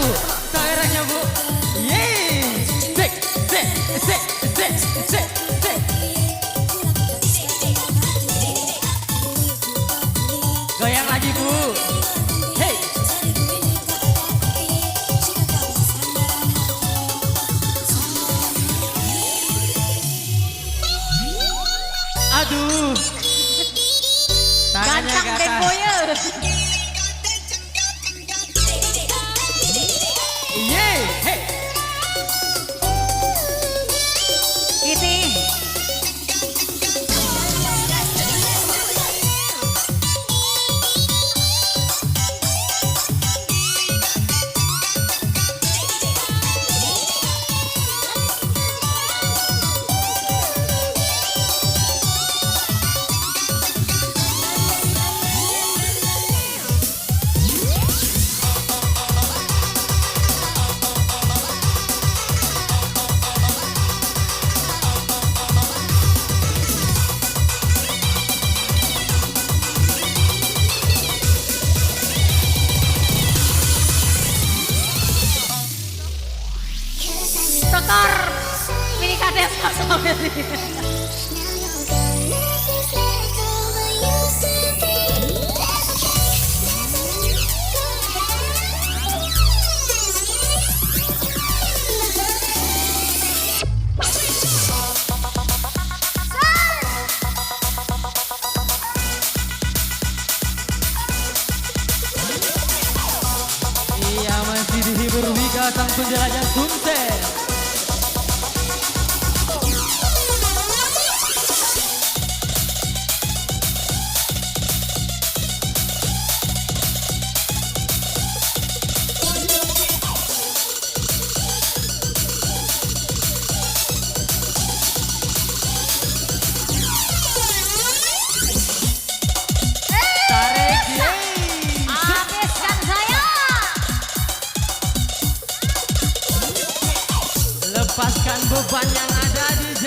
Bu, kameranya Bu. Yeay, sek, sek, sek, sek, sek, sek. Goyang lagi Bu. Hey. Aduh. Tangannya Ganteng ke atas. temponya. Yeay, hey. Ini. Tekor mini kades sampai sini. Iya masih dihibur Wika sang penjelajah Sumsel. Tarik, yeay. Habiskan saya. Lepaskan beban yang ada DJ.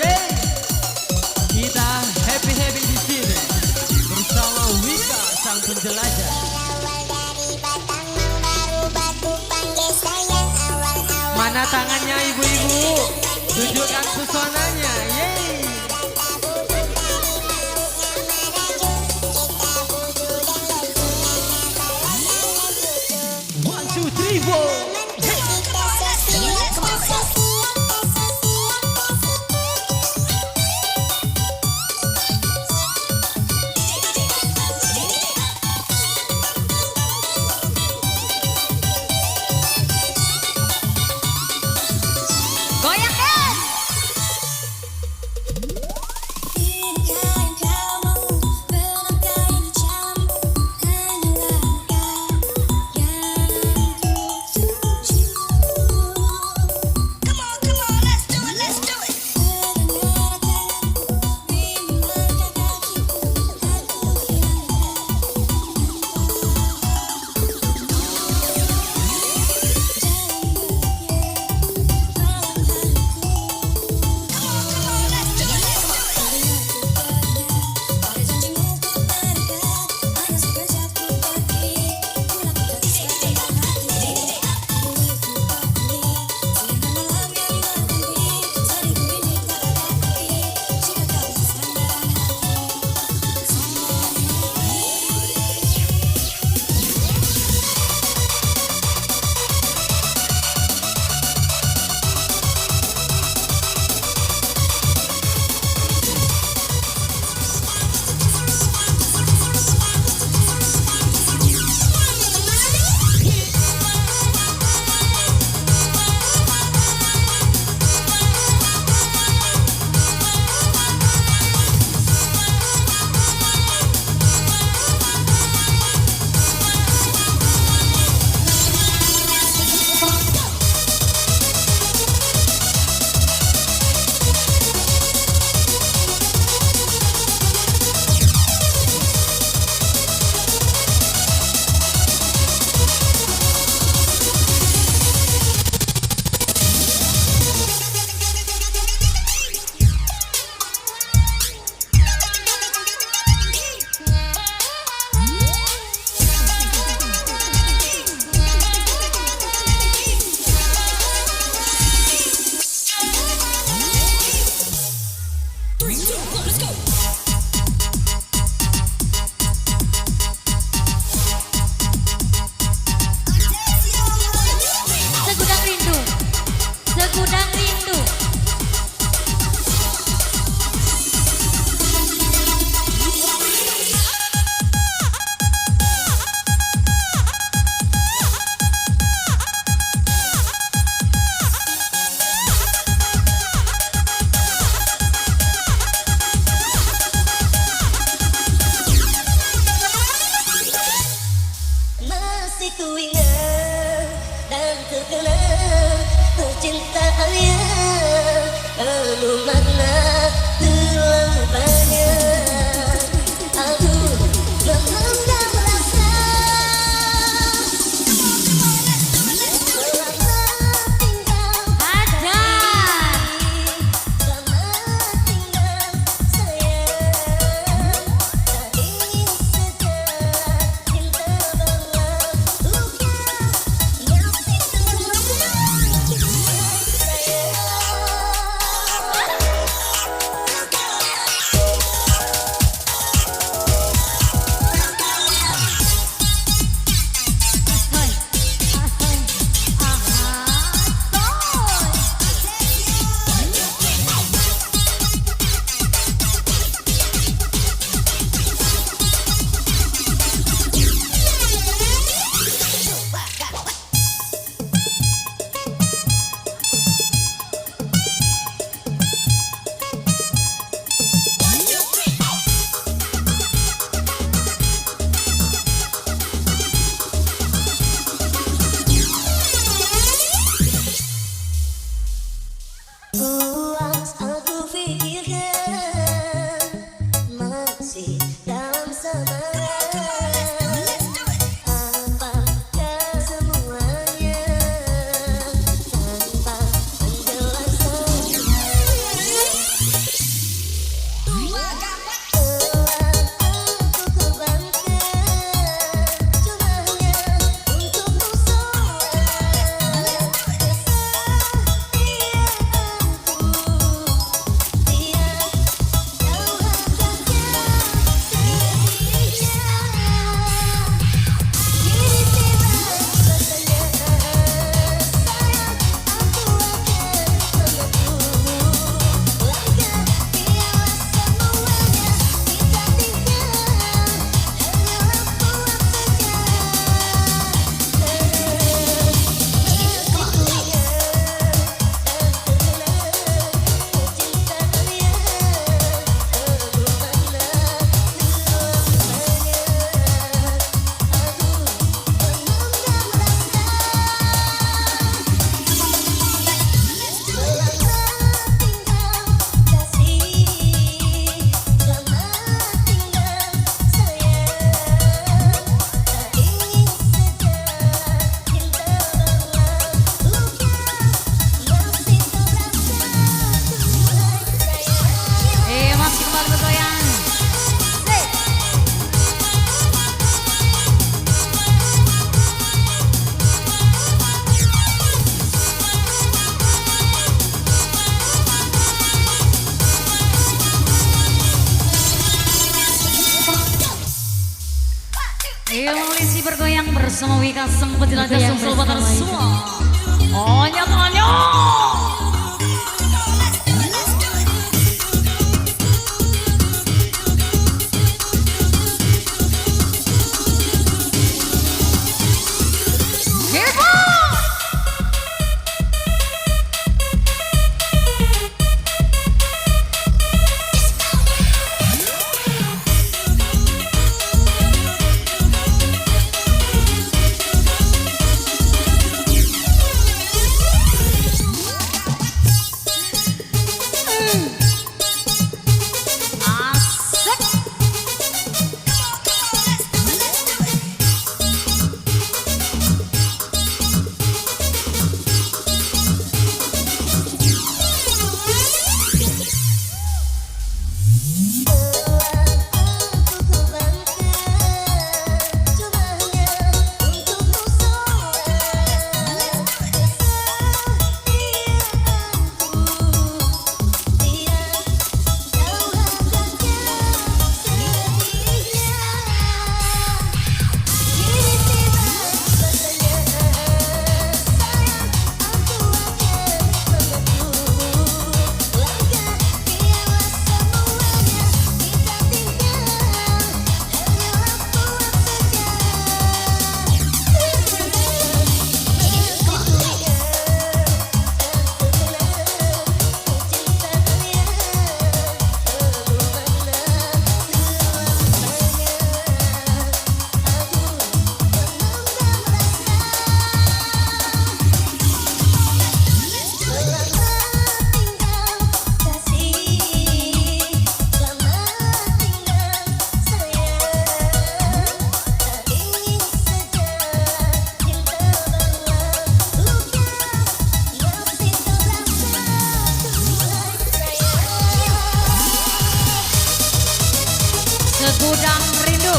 Kita happy-happy di sini bersama Wika sang penjelajah. Mana tangannya ibu-ibu? Tunjukkan pesonanya. Yeay. One, two, three, four. Goyang kan? bersama Wika sempat dilancar sumsul batar semua. Onyok. Segudang rindu.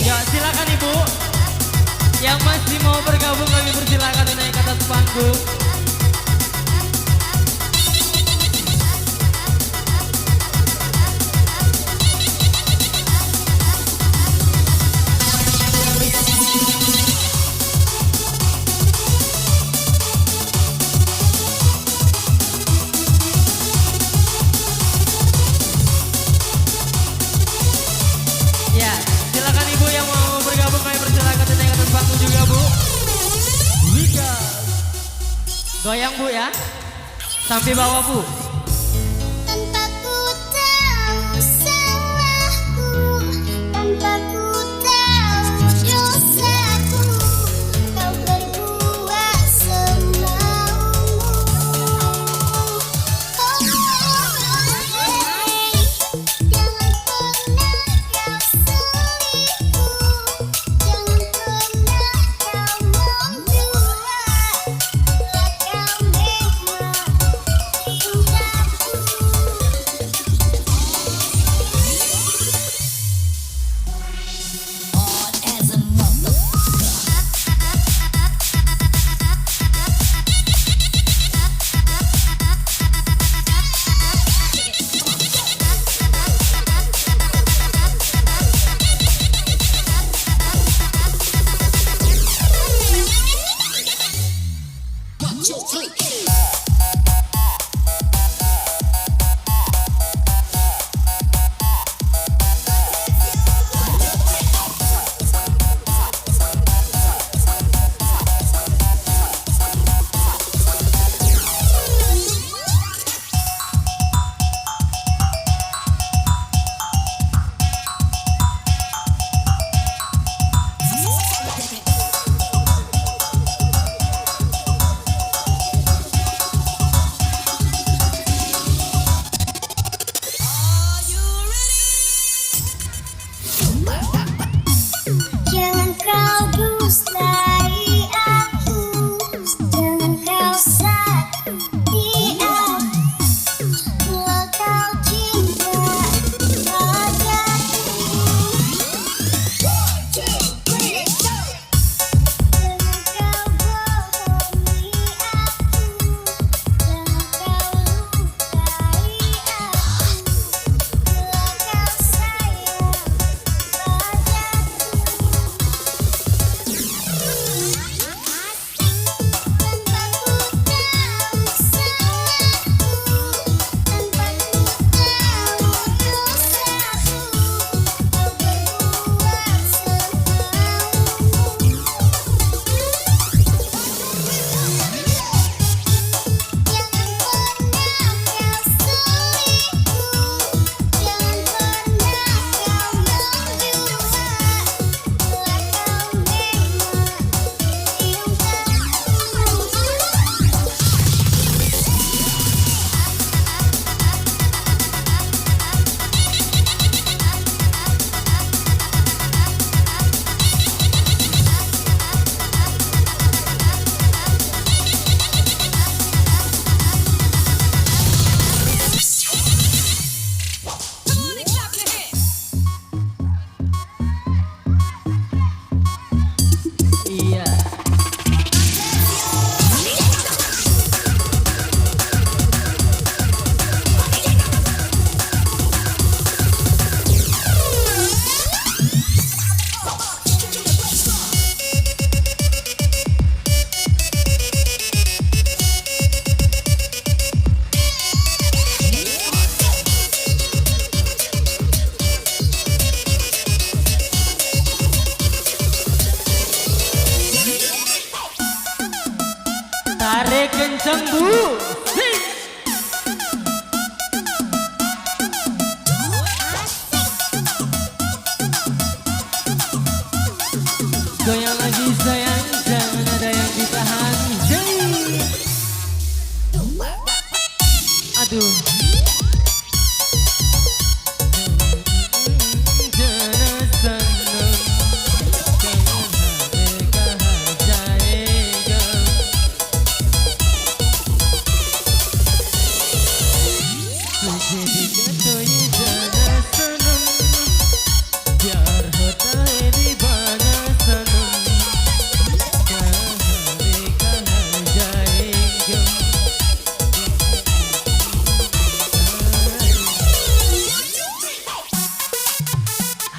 Ya silakan ibu. Yang masih mau bergabung kami persilakan naik ke atas panggung. Ya, silakan ibu yang mau bergabung kami persilakan naik ke atas panggung juga bu. Wika. Goyang bu ya. Sampai bawah bu. Tanpa ku tahu salahku, tanpa ku tahu dosaku, kau berbuat semaumu. Oh, jangan pernah kau selingkuh, jangan pernah kau membuat kau memang.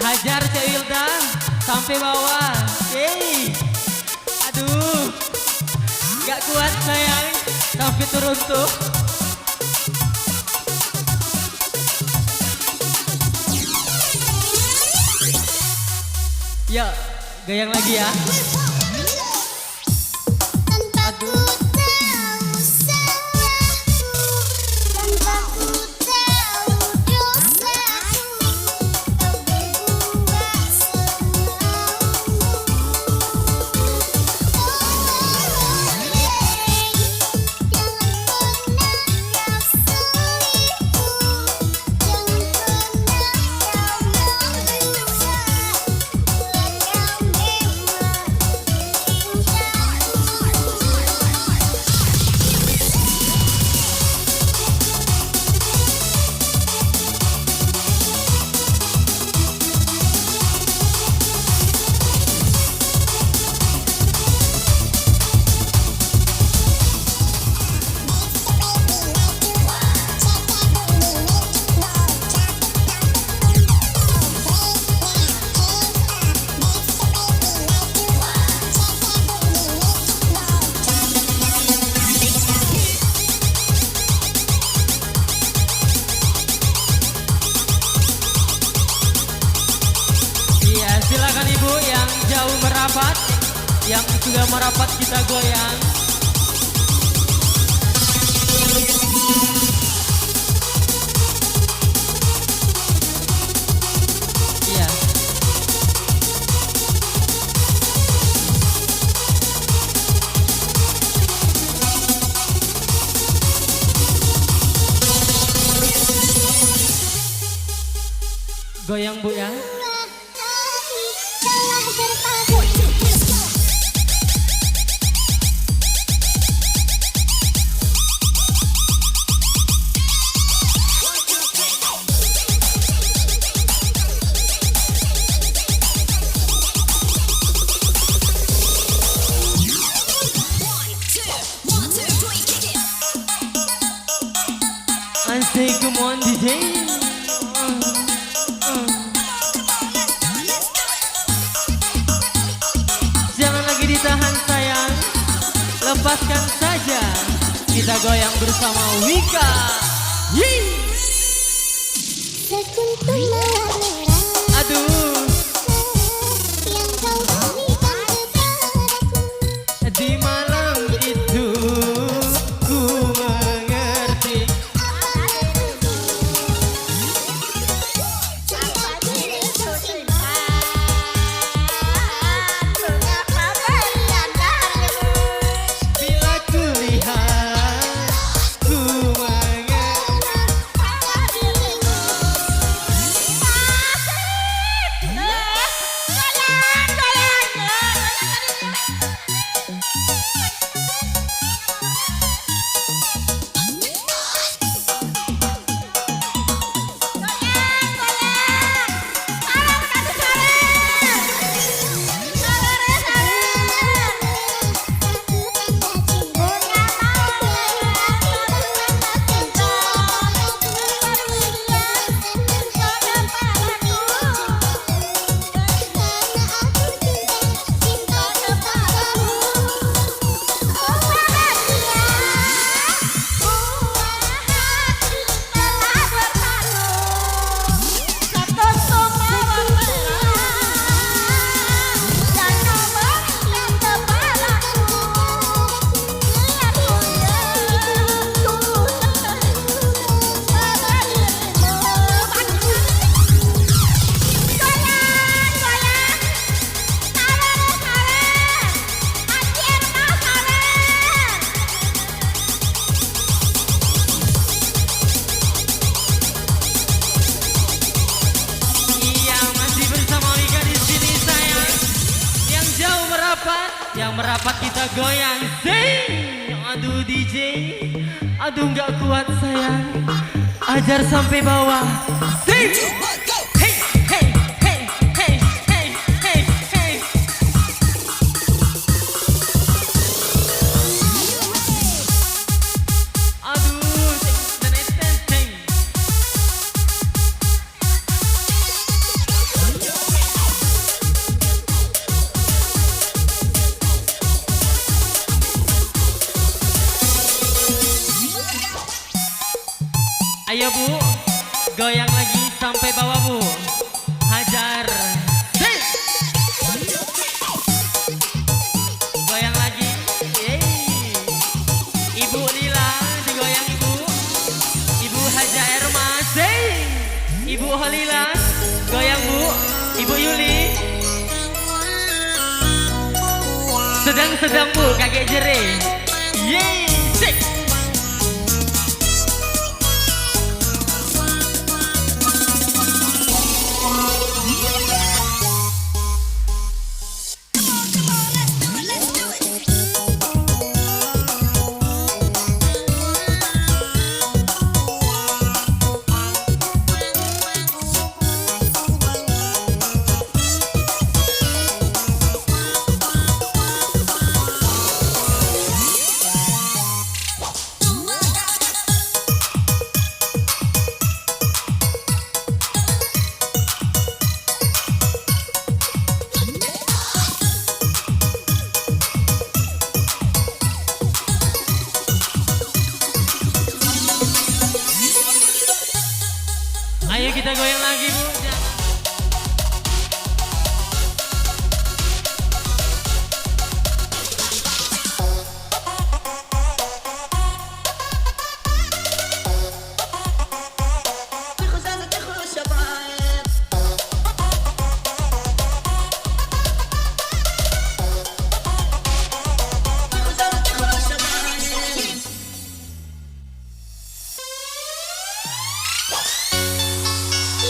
Hajar Cek Wilda sampai bawah. Yeay. Aduh. Gak kuat sayang. Sampai turun tuh. Yuk, goyang lagi ya. Tanpa ku tahu salahku, tanpa ku tahu dosaku, kau berbuat semaumu. Oh, jangan pernah kau selingkuh, jangan pernah kau Iya, silakan ibu yang jauh merapat, yang sudah merapat kita goyang. Iya. Goyang bu ya. telah berpaku. I say come on DJ. Jangan lagi ditahan sayang, lepaskan saja. Kita goyang bersama Wika. Yee. Sekuntum merah Aduh, yang kau berikan kepadaku. di malam itu ku mengerti. Apa diriku simpan, mengapa berlian darimu? Bila ku lihat, ku mengerti. Apa dirimu? Iya, masih bersama Wika di sini sayang. Yang jauh merapat, yang merapat kita goyang. Sing. Aduh DJ, aduh nggak kuat sayang. Ajar sampai bawah. Sing. Hey, hey, hey, hey, hey, hey, hey. Aduh, sing, sing, sing. Ayo Bu, goyang lagi sampai bawah Bu. Hajar. Hey. Goyang lagi. Yeay. Ibu Lila digoyang Ibu. Ibu Haja Ermas. Hey. Ibu Holila goyang Bu. Ibu Yuli. Sedang-sedang Bu, kakek jere. Yeay. Shake. Ayo kita goyang lagi Bu.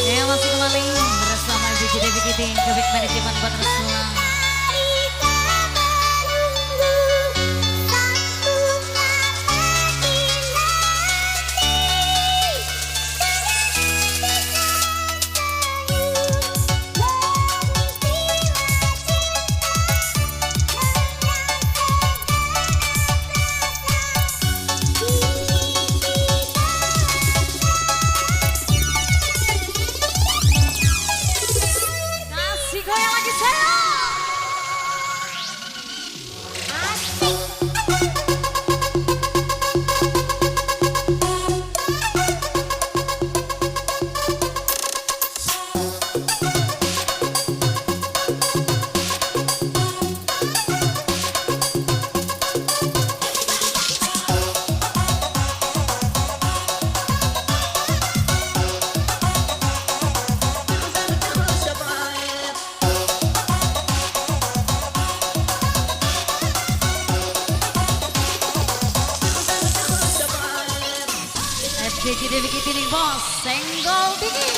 Ya masih kembali bersama BJD Bikiting Kebik Manajemen Bater Selang. Kasih goyang lagi saya. BJD Bikiting Bos Senggol Bikin.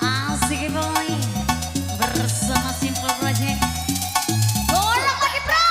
Asik boy bersama Simple Project. Goyang lagi bro.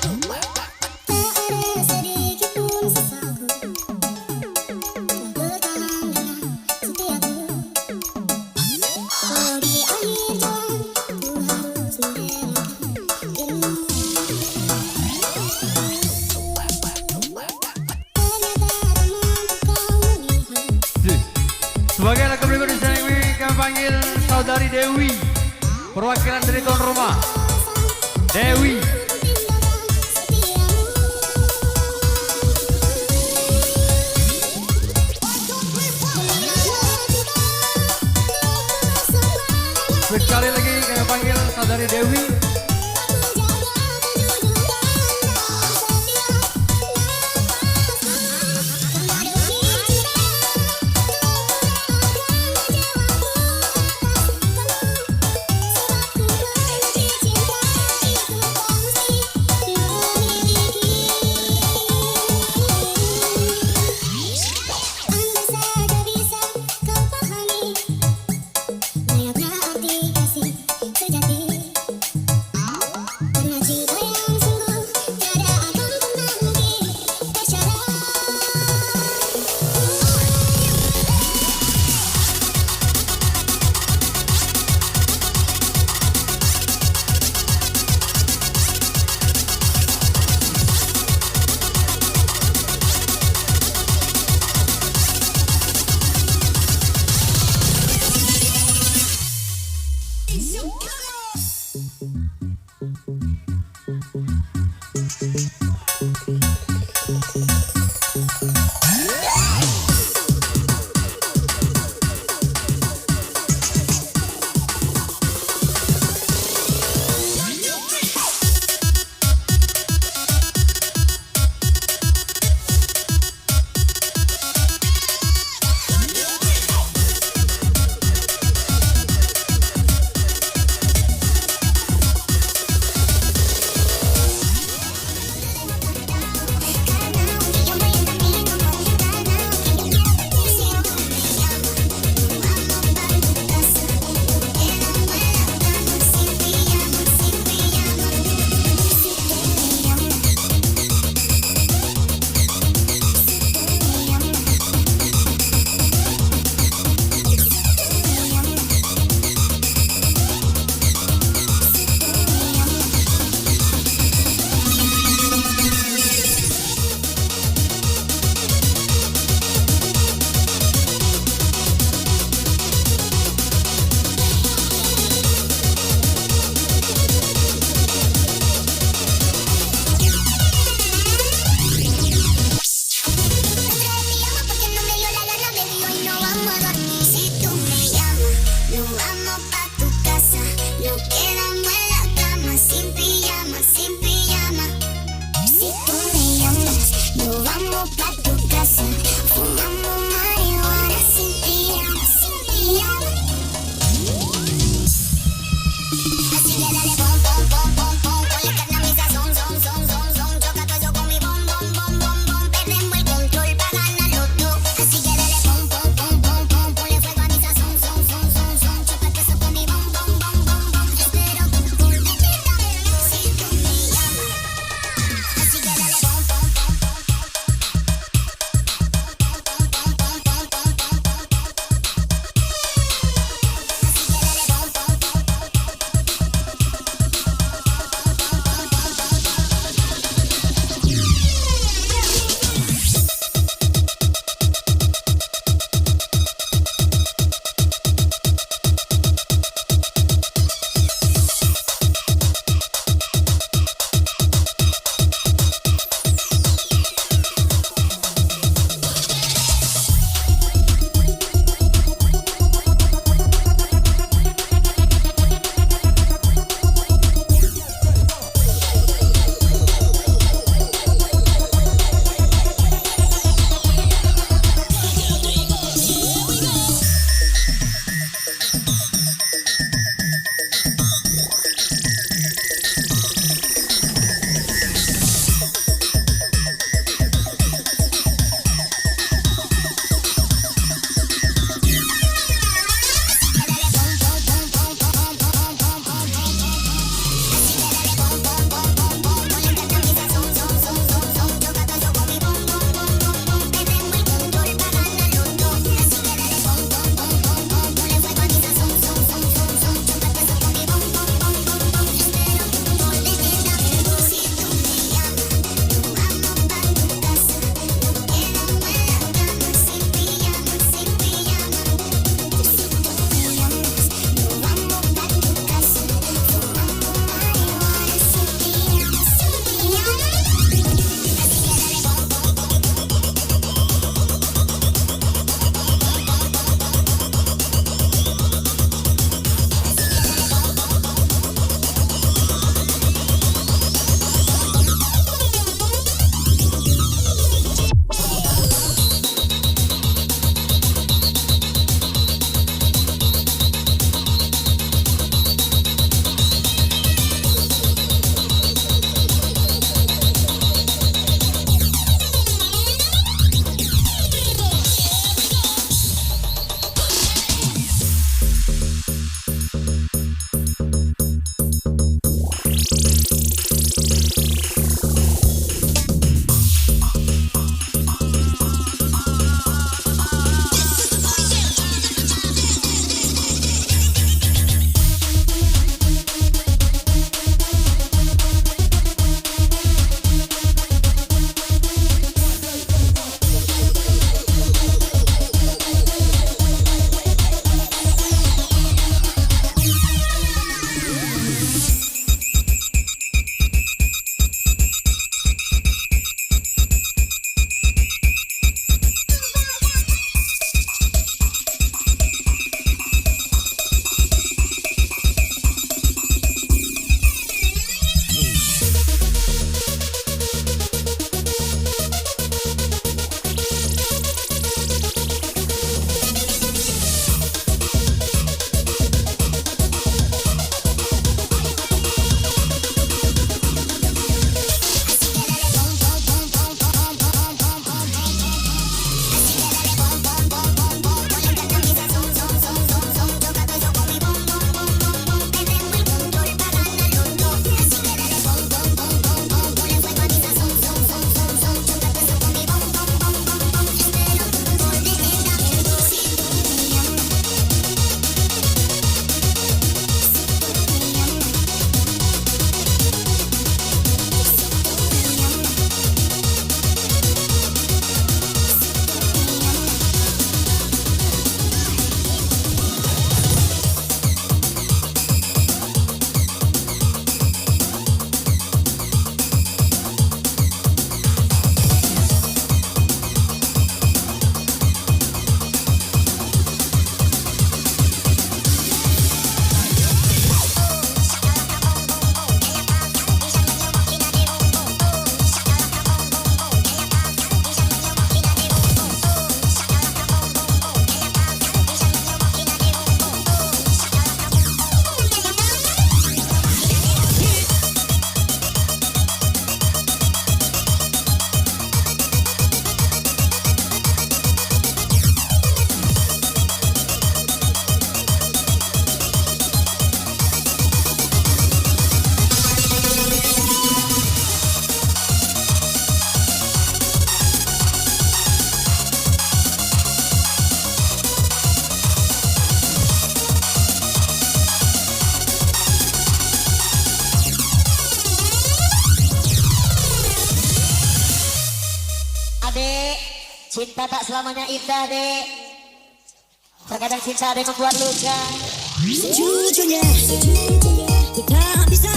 ada sedikit pun sesaku bertahan dengan setiaku. Oh di akhir jalan ku harus merelakan dirimu. Ternyata tak mampu kau melihat. Sebagai lagu berikutnya kami panggil saudari Dewi, perwakilan dari tuan rumah. Dewi. Sekali lagi kami panggil saudari Dewi. dek. Cinta tak selamanya indah dek. Terkadang cinta ada yang membuat luka. Sejujurnya ku tak bisa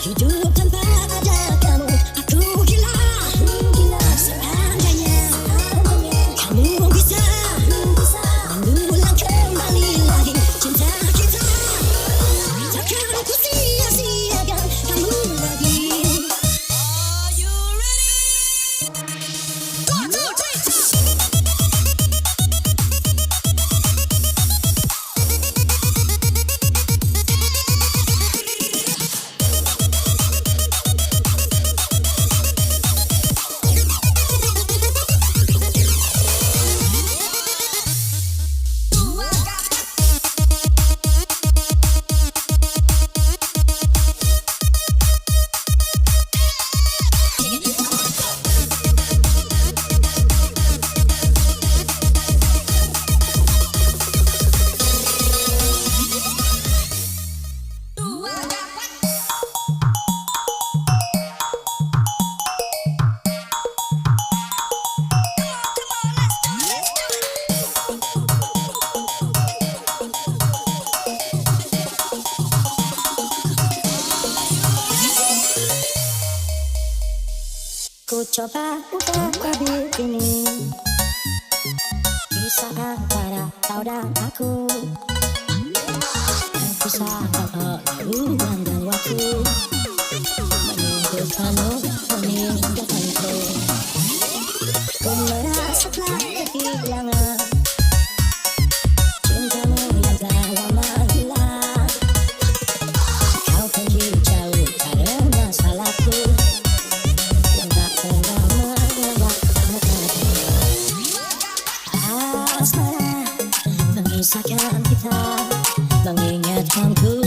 hidup tanpa ada kamu. Aku gila seandainya kamu bisa mengulang kembali lagi cinta kita. Takkan ku sia-siakan kamu lagi. Are you ready? One, two, three. Ku coba untuk lebih ini bisa antara kau dan aku. Bisa kau ruang dan waktu menunjukkanmu meninggalkanku. Ku merasa telah kehilangan cintamu yang telah lama hilang. Kau pergi jauh karena salahku. Asmara mengisahkan kita, mengingatkanku